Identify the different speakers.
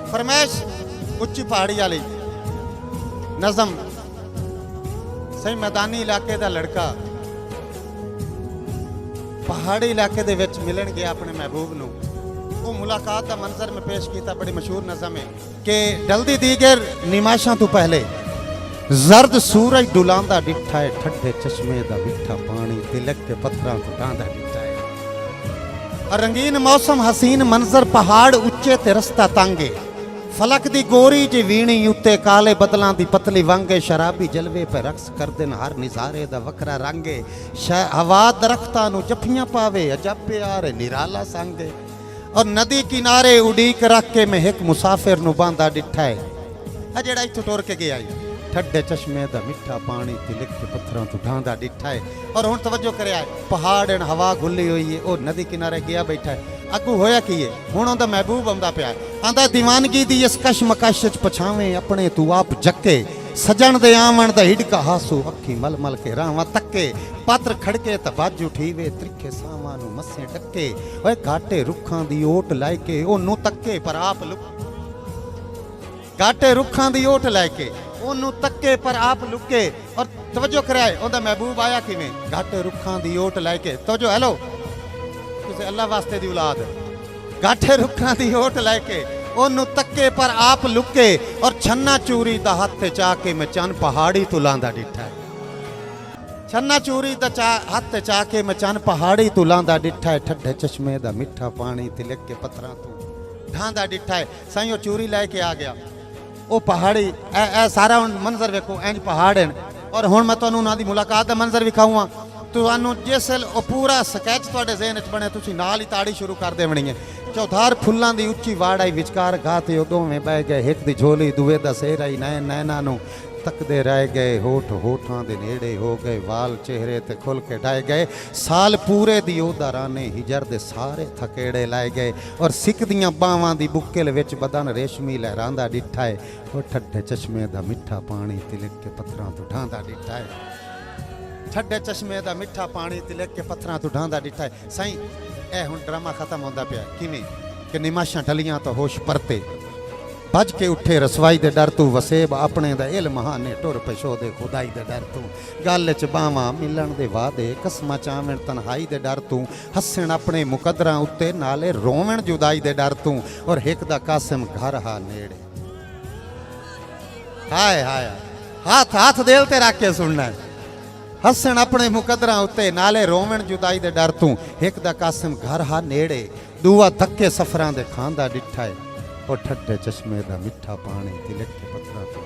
Speaker 1: फरमाइश उच्ची पहाड़ी वाली नज़म सही मैदानी इलाके का लड़का पहाड़ी इलाके दे विच मिलन गया अपने महबूब नूं। वो मुलाकात का मंजर में पेश किया, बड़ी मशहूर नज़म है कि डलदी दीगर निमाशा तो पहले जर्द सूरज डुलांदा डिठा है, ठंडे चश्मे दा मिठा पानी तिलक के पत्थरां को डांदा डिठा है। और रंगीन मौसम हसीन मंजर पहाड़ उच्चे ते रस्ता तांगे, फलक दी गोरी जी वीणी उत्ते काले बदलां दी पतली वांगे, शराबी जलवे पे रक्स कर दिन हर निजारे दा वखरा रंगे, हवा दरख्तां नू जफियां पावे अजब प्यार निराला संगे। और नदी किनारे उड़ीक रख के मैं एक मुसाफिर नू बांधा डिठा है, जेड़ा इत्थों टुर के गया है, ठंडे चश्मे दा मिठा पानी तिलक के पत्थरों तो ढांदा डिठा है। और हुण तवज्जो करिया पहाड़ हवा गुल्ली हुई है, वो नदी किनारे गया बैठा है। अगू होया की है हुण उहदा महबूब आंदा पिया, आंदा दीवानगी दी इस कशमकश च पछावे अपने तू आप जक्के, सजन दे आवन दा हिड़का हासू अखी मल मल के रावा तक्के, पात्र खड़के त बाज उठीवे त्रिखे सावां नू मस्से टक्के, ओए घाटे रुखां दी ओट लाई के ओनू तक्के पर आप लुक, घाटे रुखां दी ओट लाई के ओनू तक्के पर आप लुके। और तवज्जो कराए उहदा महबूब आया किवें, घाटे रुखां दी ओट लाई के, तवज्जो हेलो तुसी अल्लाह वास्ते दी औलाद, घाटे रुखां दी ओट लाई के ओनू तक्के पर आप लुके, और छन्ना चूरी दा हथ चा के मैं चन पहाड़ी तो लांदा डिठा है, छन्ना चूरी दा हथ चा के मैं चन पहाड़ी तो लांदा डिठा है, ठंडे चश्मे दा मिठा पानी तिलक के पत्थरां तो ढांदा डिठा है। साईं ओ चूरी लेके आ गया, वो पहाड़ी ए सारा मंजर वेखो इंज पहाड़ है। और हुण मैं तुहानू उन्हां दी मुलाकात का मंजर विखाऊंगा, तुहानू जिसल वो पूरा स्कैच तुहाडे ज़हन च बने, तुसीं नाल ही ताड़ी शुरू कर देवणी है। चौधार फुल्लां दी उच्ची वाड़ आई विचकार घाते दोवें बह गए, एक दी झोली दुए दा सिर आई, नैन नैना नू तकदे रह गए, होठ होठां दे नेड़े हो गए, वाल चेहरे ते खुल के ढाए गए, साल पूरे दी ओदा राने हिजर दे सारे थकेड़े लाए गए, और सिक दियां बावां दी बुक्केल विच बदन रेशमी लहरांदा डिठा है, ओ ठंडे चश्मे दा मिठा पानी तिलक के पत्थरां तो ढांदा डिठा है, ठंडे चश्मे दा मिठा पानी तिलक के पत्थरां तो ढांदा डिठा है। साईं ए हुण ड्रामा खत्म होंदा पिया किवें कि निमाशां टलियां तो होश परते, भज के उठे रसवाई दे डर तू, वसेब अपने दा इल्म हाने टुर पेशो दे खुदाई दे डर तू, गल च बावां मिलन दे वादे कसमां चावण तन्हाई दे डर तू, हसन अपने मुकदरां उत्ते नाले रोवण जुदाई दे डर तू, और हिक दा कासिम घर हा नेड़े। हाय हाय हाथ हाथ दिल ते रख के सुनना है, हसन अपने मुकदरां उत्ते नाले रोवण जुदाई दे डर तू, हिक दा कासिम घर हा नेड़े, दूआ धक्के सफरां दे खांदा डिठा है, और ठंडे चश्मे दा मिठा पानी तिलक के पत्थरां तो